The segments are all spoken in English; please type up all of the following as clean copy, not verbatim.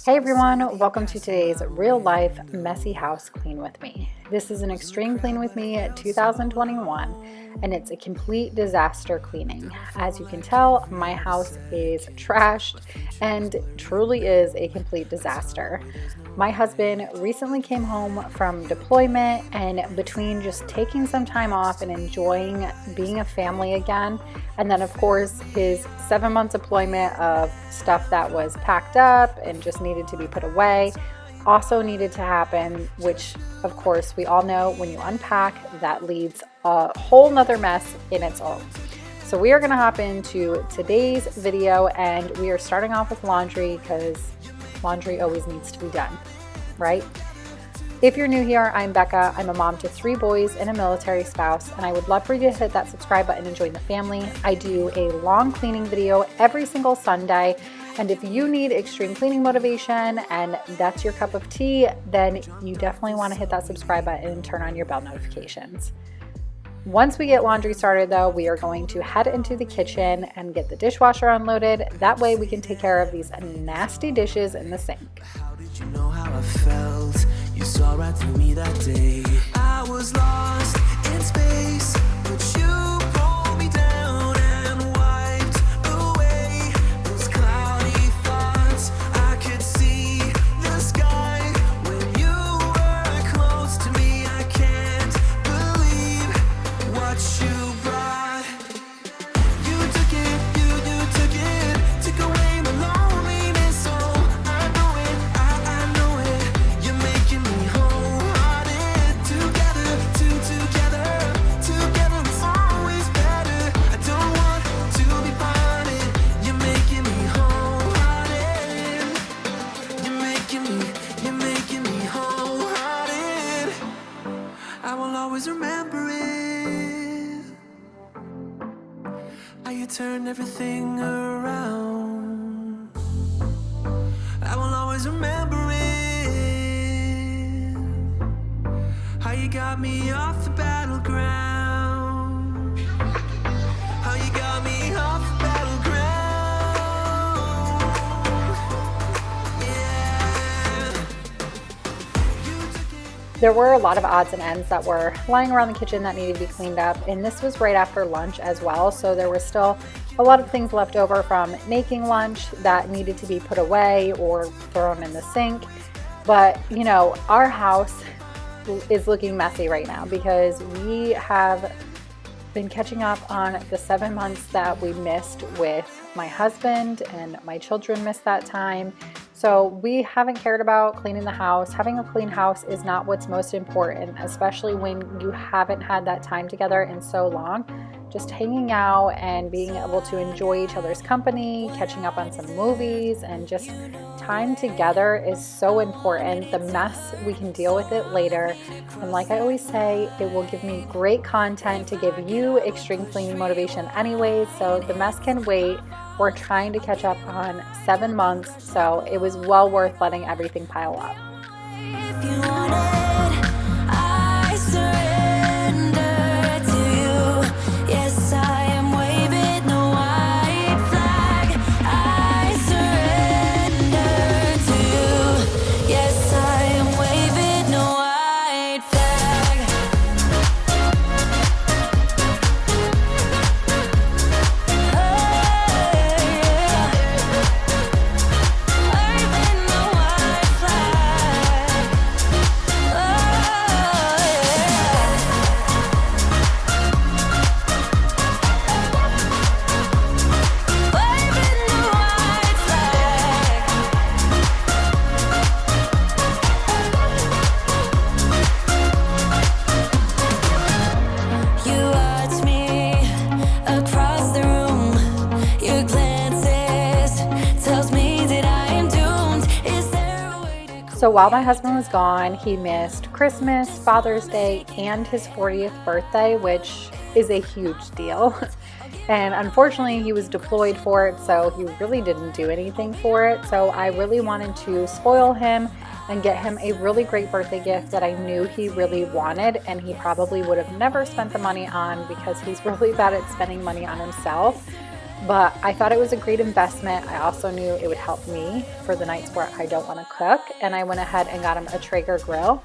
Hey everyone, welcome to today's real life messy house clean with me. This is an extreme clean with me 2021 and it's a complete disaster cleaning. As you can tell, my house is trashed and truly is a complete disaster. My husband recently came home from deployment, and between just taking some time off and enjoying being a family again, and then of course his 7 month deployment of stuff that was packed up and just needed to be put away also needed to happen, which of course we all know when you unpack, that leaves a whole nother mess in its own. So we are going to hop into today's video, and we are starting off with laundry because laundry always needs to be done, right? If you're new here, I'm Becca. I'm a mom to 3 boys and a military spouse, and I would love for you to hit that subscribe button and join the family. I do a long cleaning video every single Sunday, and if you need extreme cleaning motivation and that's your cup of tea, then you definitely want to hit that subscribe button and turn on your bell notifications. Once we get laundry started though, we are going to head into the kitchen and get the dishwasher unloaded. That way we can take care of these nasty dishes in the sink. How did you know how I felt? You saw right through me that day. I was lost in space, but you pulled me down and wiped away those cloudy thoughts. I could see the sky when you were close to me. I can't believe what you brought. You took it, took away my loneliness. So I know it, you're making me wholehearted. Together it's always better. I don't want to be parted. You're making me wholehearted. You're making me wholehearted. I will always remember it. How you turned everything around. I will always remember it. How you got me off the battleground. How you got me off the battleground. Yeah. You took it. There were a lot of odds and ends that were lying around the kitchen that needed to be cleaned up, and this was right after lunch as well, so there was still a lot of things left over from making lunch that needed to be put away or thrown in the sink. But you know, our house is looking messy right now because we have been catching up on the 7 months that we missed with my husband, and my children missed that time. So we haven't cared about cleaning the house. Having a clean house is not what's most important, especially when you haven't had that time together in so long. Just hanging out and being able to enjoy each other's company, catching up on some movies, and just time together is so important. The mess, we can deal with it later. And like I always say, it will give me great content to give you extreme cleaning motivation anyways. So the mess can wait. We're trying to catch up on 7 months, so it was well worth letting everything pile up. If you want it, I surrender to you. Yes, I am waving the white flag. I surrender to you. Yes, I am waving the white flag. Oh, yeah. Waving the white flag. Oh, yeah. Waving the white flag. You watch me across the room. Your glances tells me that I am doomed. Is there a way to So while my husband was gone, he missed Christmas, Father's Day, and his 40th birthday, which is a huge deal. And unfortunately, he was deployed for it, so he really didn't do anything for it. So I really wanted to spoil him and get him a really great birthday gift that I knew he really wanted, and he probably would have never spent the money on because he's really bad at spending money on himself. But I thought it was a great investment. I also knew it would help me for the nights where I don't want to cook, and I went ahead and got him a Traeger grill.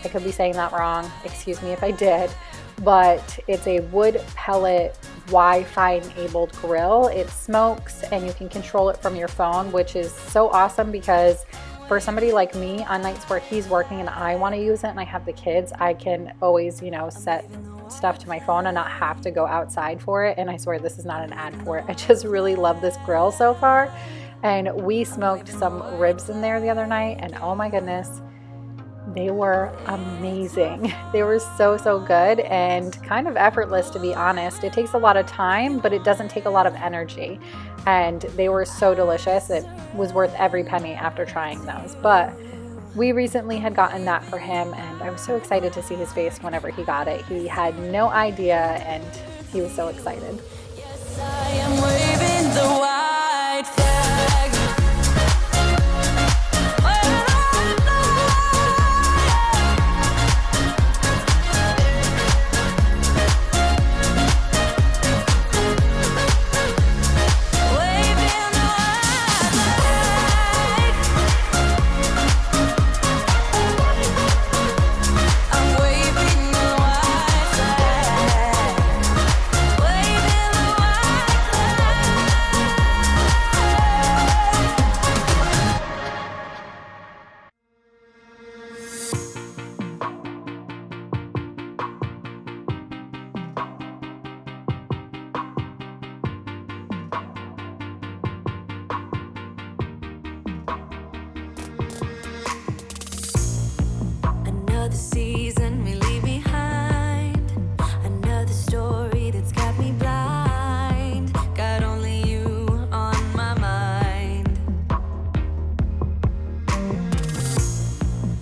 I could be saying that wrong, excuse me if I did, but it's a wood pellet Wi-Fi enabled grill. It smokes and you can control it from your phone, which is so awesome because for somebody like me, on nights where he's working and I want to use it and I have the kids, I can always, set stuff to my phone and not have to go outside for it. And I swear this is not an ad for it. I just really love this grill so far. And we smoked some ribs in there the other night, and oh my goodness, they were amazing. They were so, so good and kind of effortless, to be honest. It takes a lot of time, but it doesn't take a lot of energy. And they were so delicious. It was worth every penny after trying those. But we recently had gotten that for him, and I was so excited to see his face whenever he got it. He had no idea, and he was so excited. Yes, I am waving the white flag. Another season we leave behind, another story that's got me blind. Got only you on my mind.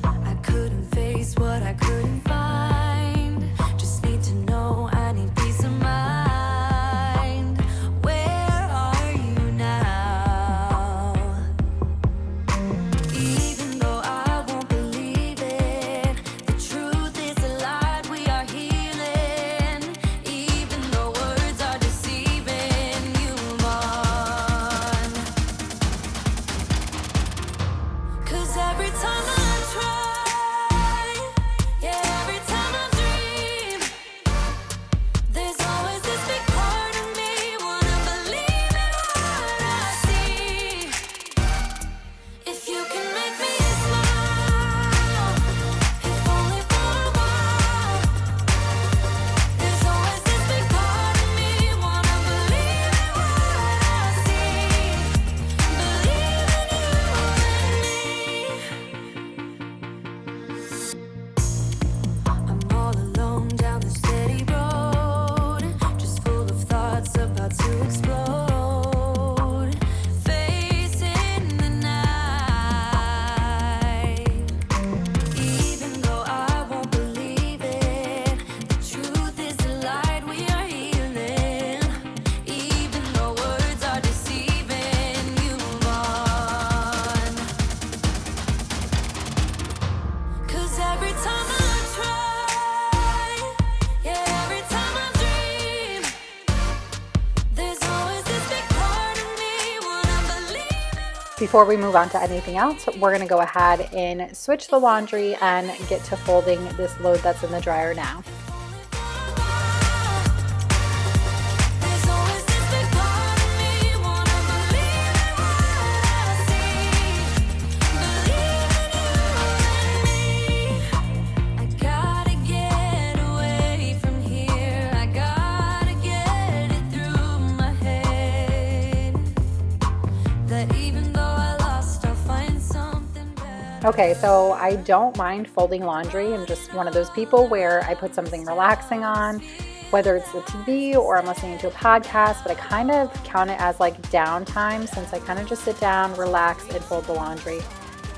I couldn't face what I couldn't find. Just need to know I need peace of mind. Where are you now? Even though I won't believe it, the truth is a lie, we are healing. Even though words are deceiving, you move on. 'Cause every time I try, yeah, every time I dream, there's always this big part of me wanna believe in what I see. If you can make me smile, if only for a while, there's always this big part of me wanna believe in what I see. Believe in you and me. I'm all alone down the steady road, just full of thoughts about to explode. Facing the night, even though I won't believe it, the truth is a lie, we are healing. Even though words are deceiving, you move on. 'Cause every time I try, yeah, every time I dream, there's always this big part of me wanna believe in. Before we move on to anything else, we're going to go ahead and switch the laundry and get to folding this load that's in the dryer now. There's always this big part of me wanna believe in what I see. Believe in you and me. I gotta get away from here. I gotta get it through my head that even though I lost, I'll find something better. Okay, so I don't mind folding laundry. I'm just one of those people where I put something relaxing on, whether it's the TV or I'm listening to a podcast, but I kind of count it as like downtime since I kind of just sit down, relax, and fold the laundry.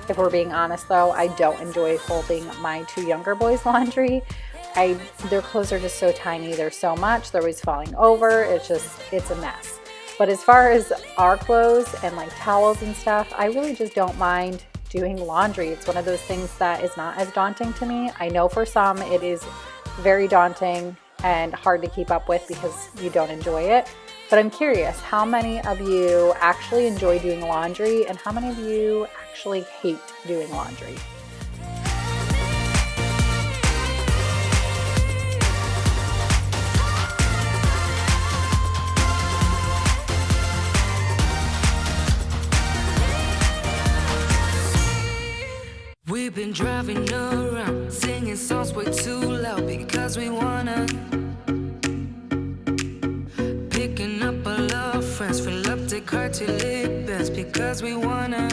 If we're being honest though, I don't enjoy folding my two younger boys' laundry. Their clothes are just so tiny, they're so much, they're always falling over, it's a mess. But as far as our clothes and like towels and stuff, I really just don't mind doing laundry. It's one of those things that is not as daunting to me. I know for some it is very daunting and hard to keep up with because you don't enjoy it. But I'm curious, how many of you actually enjoy doing laundry and how many of you actually hate doing laundry? We've been driving around, singing songs way too loud because we wanna. Picking up all our friends, fill up the car till it bends because we wanna.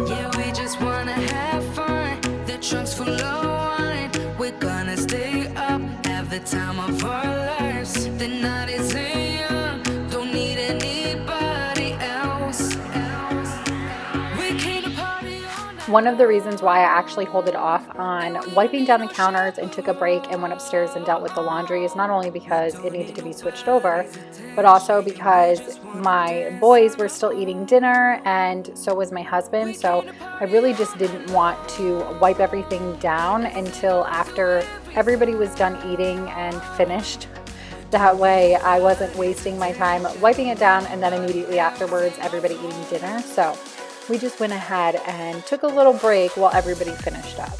Yeah, we just wanna have fun. The trunk's full of wine. We're gonna stay up, have the time of our lives. The night is young, don't need anybody else. One of the reasons why I actually hold it off on wiping down the counters and took a break and went upstairs and dealt with the laundry is not only because it needed to be switched over, but also because my boys were still eating dinner and so was my husband. So I really just didn't want to wipe everything down until after everybody was done eating and finished. That way I wasn't wasting my time wiping it down and then immediately afterwards everybody eating dinner. So we just went ahead and took a little break while everybody finished up.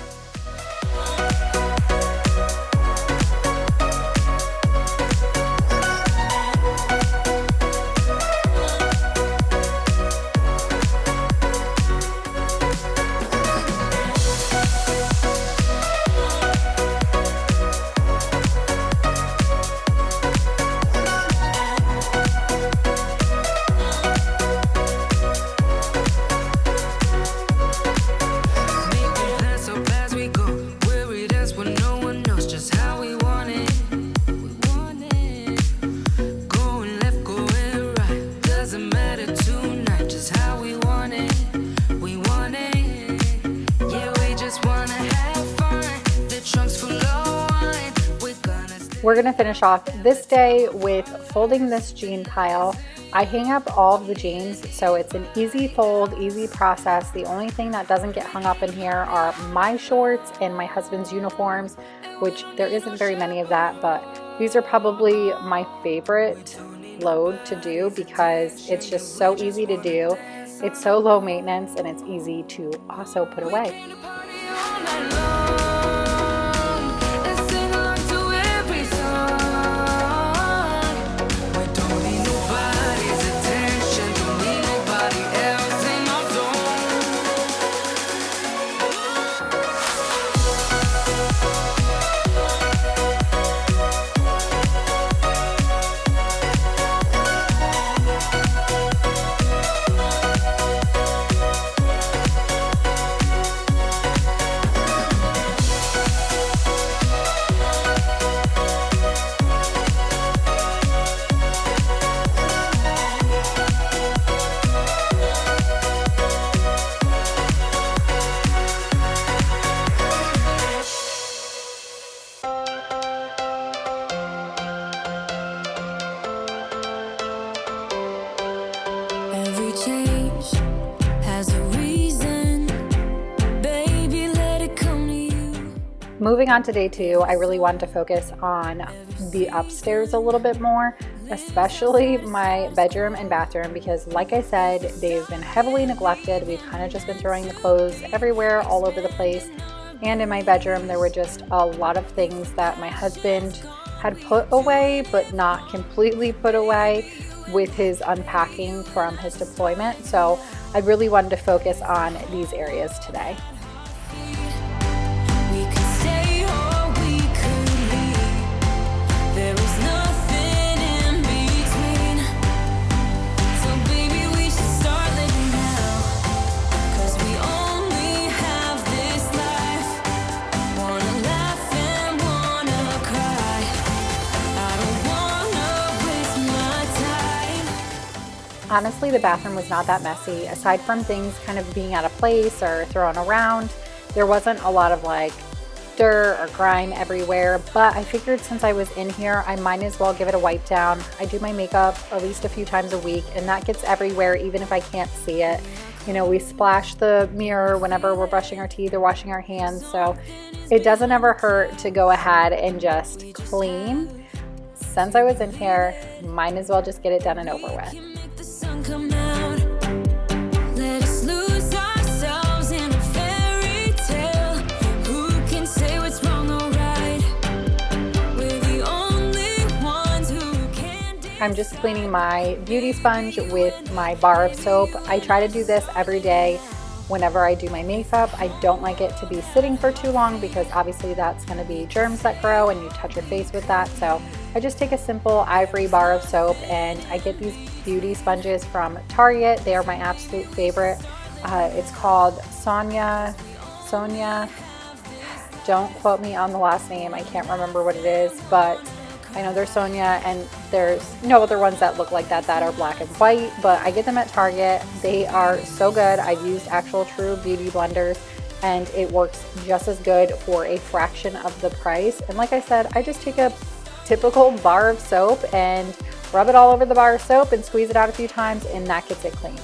We're gonna finish off this day with folding this jean pile. I hang up all of the jeans, so it's an easy fold, easy process. The only thing that doesn't get hung up in here are my shorts and my husband's uniforms, which there isn't very many of that, but these are probably my favorite load to do because it's just so easy to do. It's so low maintenance and it's easy to also put away. Moving on to day 2, I really wanted to focus on the upstairs a little bit more, especially my bedroom and bathroom, because like I said, they've been heavily neglected. We've kind of just been throwing the clothes everywhere, all over the place. And in my bedroom, there were just a lot of things that my husband had put away, but not completely put away with his unpacking from his deployment. So I really wanted to focus on these areas today. Honestly, the bathroom was not that messy. Aside from things kind of being out of place or thrown around, there wasn't a lot of like dirt or grime everywhere, but I figured since I was in here, I might as well give it a wipe down. I do my makeup at least a few times a week, and that gets everywhere even if I can't see it. You know, we splash the mirror whenever we're brushing our teeth or washing our hands, so it doesn't ever hurt to go ahead and just clean. since I was in here, might as well just get it done and over with. I'm just cleaning my beauty sponge with my bar of soap. I try to do this every day whenever I do my makeup. I don't like it to be sitting for too long because obviously that's going to be germs that grow and you touch your face with that. So I just take a simple ivory bar of soap, and I get these beauty sponges from Target. They are my absolute favorite. It's called Sonia. Don't quote me on the last name. I can't remember what it is, but I know there's Sonia, and there's no other ones that look like that are black and white, but I get them at Target. They are so good. I've used actual true beauty blenders, and it works just as good for a fraction of the price. And like I said, I just take a typical bar of soap and rub it all over the bar of soap and squeeze it out a few times, and that gets it clean.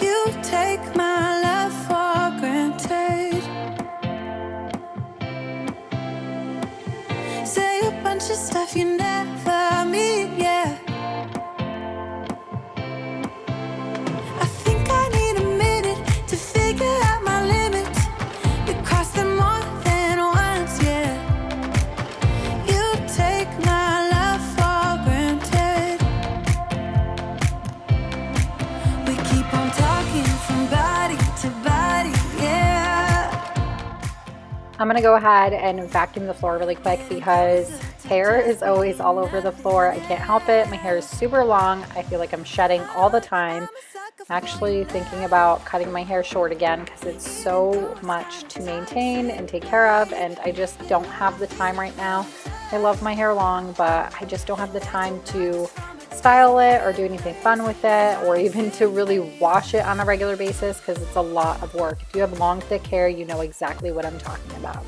You take my love for granted. Say a bunch of stuff you never mean, yeah. I think I need a minute to figure out my limits. You cross them more than once, yeah. You take my love for granted. We keep on talking from body to body, yeah. I'm gonna go ahead and vacuum the floor really quick because hair is always all over the floor. I can't help it. My hair is super long. I feel like I'm shedding all the time. I'm actually thinking about cutting my hair short again because it's so much to maintain and take care of, and I just don't have the time right now. I love my hair long, but I just don't have the time to style it or do anything fun with it, or even to really wash it on a regular basis because it's a lot of work. If you have long, thick hair, you know exactly what I'm talking about.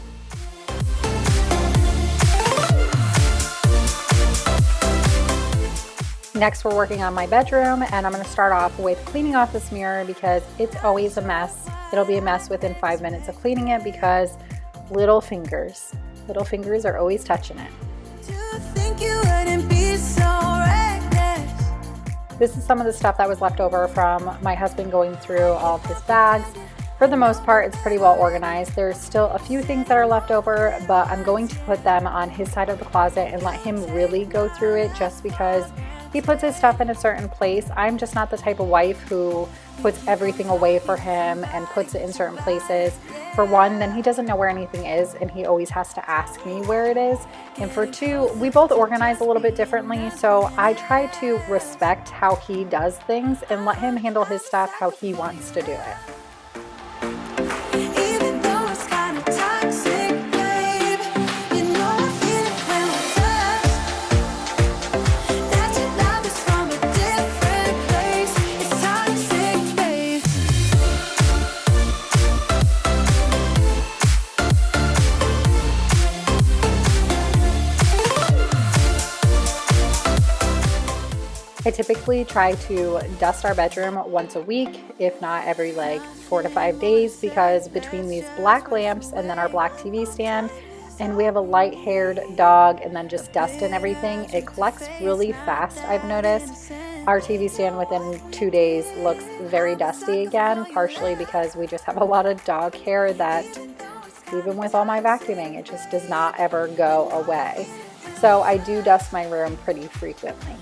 Next, we're working on my bedroom, and I'm going to start off with cleaning off this mirror because it's always a mess. It'll be a mess within 5 minutes of cleaning it because little fingers are always touching it. This is some of the stuff that was left over from my husband going through all of his bags. For the most part, it's pretty well organized. There's still a few things that are left over, but I'm going to put them on his side of the closet and let him really go through it just because he puts his stuff in a certain place. I'm just not the type of wife who puts everything away for him and puts it in certain places. For one, then he doesn't know where anything is and he always has to ask me where it is. And for two, we both organize a little bit differently, so I try to respect how he does things and let him handle his stuff how he wants to do it. I typically try to dust our bedroom once a week, if not every 4 to 5 days, because between these black lamps and then our black TV stand, and we have a light-haired dog, and then just dust and everything, it collects really fast, I've noticed. Our TV stand within 2 days looks very dusty again, partially because we just have a lot of dog hair that, even with all my vacuuming, it just does not ever go away. So I do dust my room pretty frequently.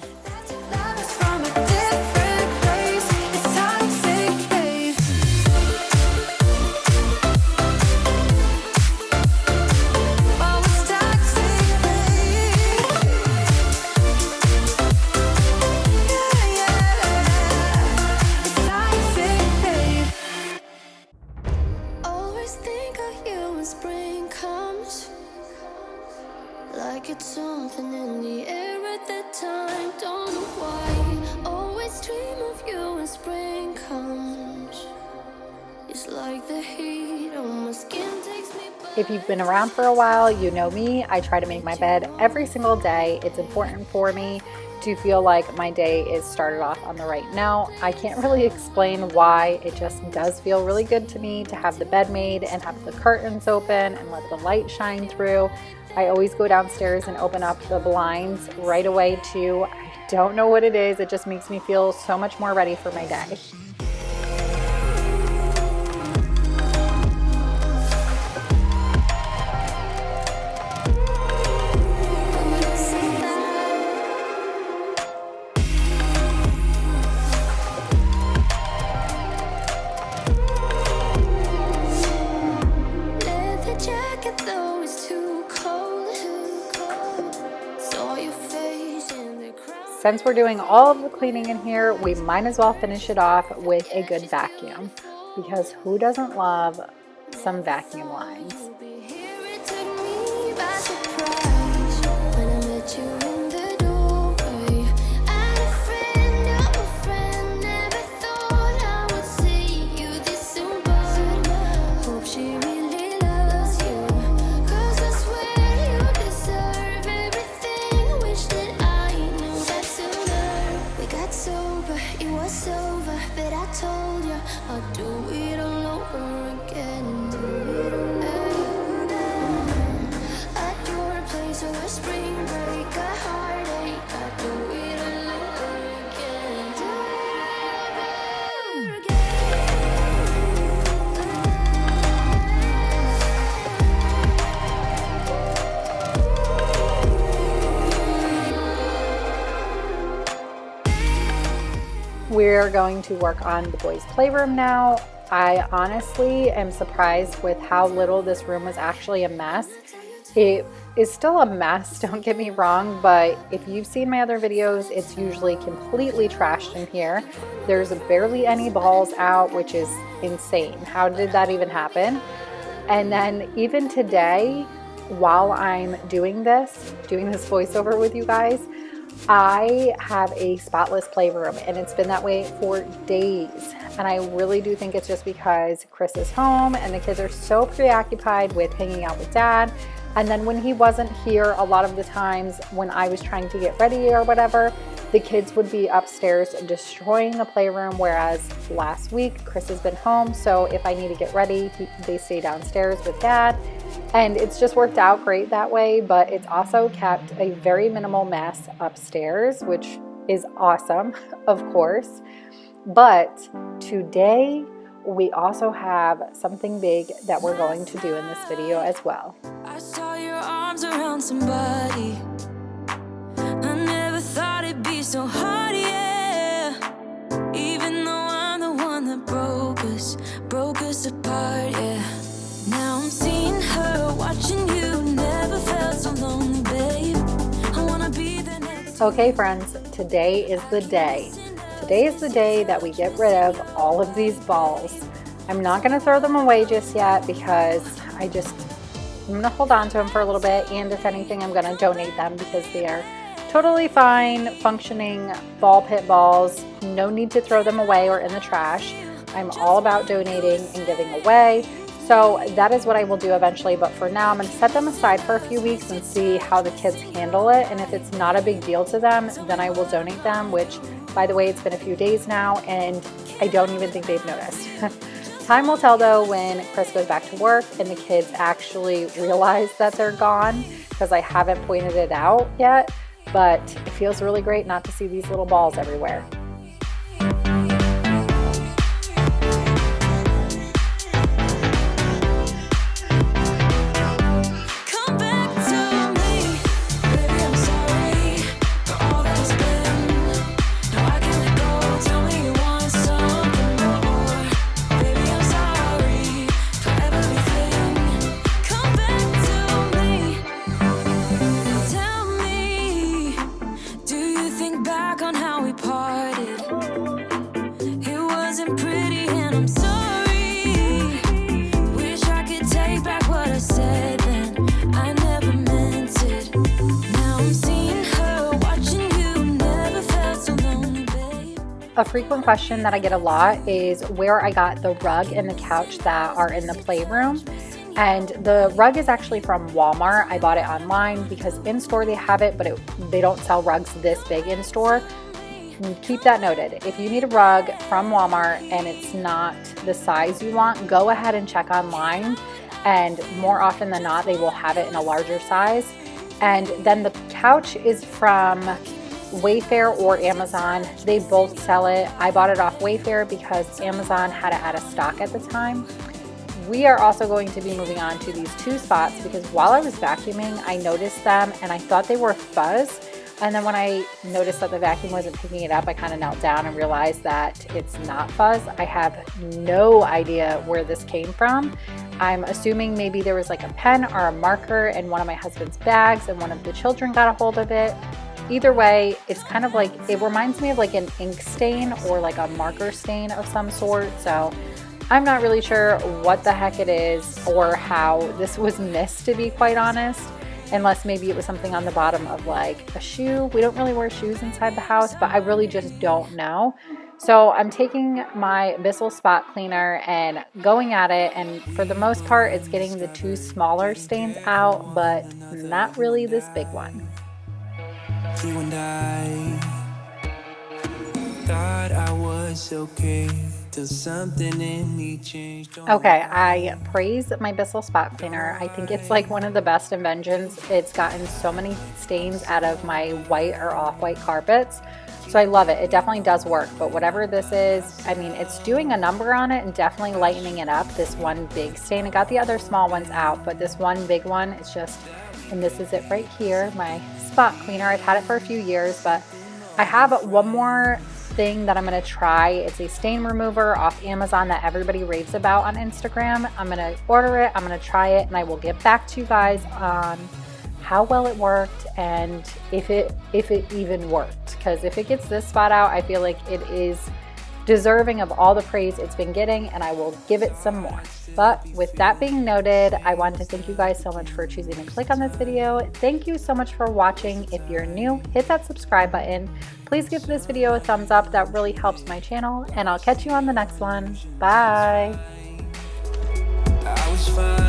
like it's something in the air at that time. Don't know why. Always dream of you when spring comes. It's like the heat on my skin takes me back. If you've been around for a while, you know me. I try to make my bed every single day. It's important for me to feel like my day is started off on the right note. I can't really explain why. It just does feel really good to me to have the bed made and have the curtains open and let the light shine through. I always go downstairs and open up the blinds right away too. I don't know what it is. It just makes me feel so much more ready for my day. Since we're doing all of the cleaning in here, we might as well finish it off with a good vacuum, because who doesn't love some vacuum lines? We're going to work on the boys' playroom now. I honestly am surprised with how little this room was actually a mess. It is still a mess, don't get me wrong, but if you've seen my other videos, it's usually completely trashed in here. There's barely any balls out, which is insane. How did that even happen? And then even today, while I'm doing this voiceover with you guys, I have a spotless playroom, and it's been that way for days. And I really do think it's just because Chris is home and the kids are so preoccupied with hanging out with dad. And then when he wasn't here, a lot of the times when I was trying to get ready or whatever, the kids would be upstairs destroying the playroom, whereas last week Chris has been home, so if I need to get ready, they stay downstairs with dad. And it's just worked out great that way, but it's also kept a very minimal mess upstairs, which is awesome, of course. But today we also have something big that we're going to do in this video as well. I saw your arms around somebody. I never thought it'd be so hard, yeah. Even though I'm the one that broke us apart, yeah. Now I'm seeing her, watching you. Never felt so lonely, babe. I wanna be the next. Okay, friends, today is the day. Today is the day that we get rid of all of these balls. I'm not gonna throw them away just yet because I'm gonna hold on to them for a little bit, and if anything, I'm gonna donate them because they are totally fine, functioning ball pit balls. No need to throw them away or in the trash. I'm all about donating and giving away. So that is what I will do eventually, but for now I'm going to set them aside for a few weeks and see how the kids handle it, and if it's not a big deal to them, then I will donate them, which, by the way, it's been a few days now and I don't even think they've noticed. Time will tell though when Chris goes back to work and the kids actually realize that they're gone, because I haven't pointed it out yet, but it feels really great not to see these little balls everywhere. Back on how we part. A frequent question that I get a lot is where I got the rug and the couch that are in the playroom. And the rug is actually from Walmart. I bought it online because in store they have it, but they don't sell rugs this big in store. Keep that noted. If you need a rug from Walmart and it's not the size you want, go ahead and check online. And more often than not, they will have it in a larger size. And then the couch is from Wayfair or Amazon. They both sell it. I bought it off Wayfair because Amazon had it out of stock at the time. We are also going to be moving on to these two spots because while I was vacuuming, I noticed them and I thought they were fuzz. And then when I noticed that the vacuum wasn't picking it up, I kind of knelt down and realized that it's not fuzz. I have no idea where this came from. I'm assuming maybe there was like a pen or a marker in one of my husband's bags and one of the children got a hold of it. Either way, it's kind of like, it reminds me of like an ink stain or like a marker stain of some sort. So I'm not really sure what the heck it is or how this was missed, to be quite honest. Unless maybe it was something on the bottom of like a shoe. We don't really wear shoes inside the house, but I really just don't know. So I'm taking my Bissell spot cleaner and going at it, and for the most part it's getting the two smaller stains out, but not really this big one. You and I thought I was okay till something in me changed. Okay, I praise my Bissell spot cleaner. I think it's like one of the best inventions. It's gotten so many stains out of my white or off-white carpets. So I love it. It definitely does work. But whatever this is, I mean, it's doing a number on it and definitely lightening it up. This one big stain. I got the other small ones out, but this one big one, it's just, and this is it right here, my spot cleaner. I've had it for a few years, but I have one more thing that I'm going to try. It's a stain remover off Amazon that everybody raves about on Instagram. I'm going to order it, I'm going to try it, and I will get back to you guys on how well it worked and if it even worked. Because if it gets this spot out, I feel like it is deserving of all the praise it's been getting, and I will give it some more. But with that being noted, I want to thank you guys so much for choosing to click on this video. Thank you so much for watching. If you're new, hit that subscribe button. Please give this video a thumbs up. That really helps my channel, and I'll catch you on the next one. Bye. I was fine.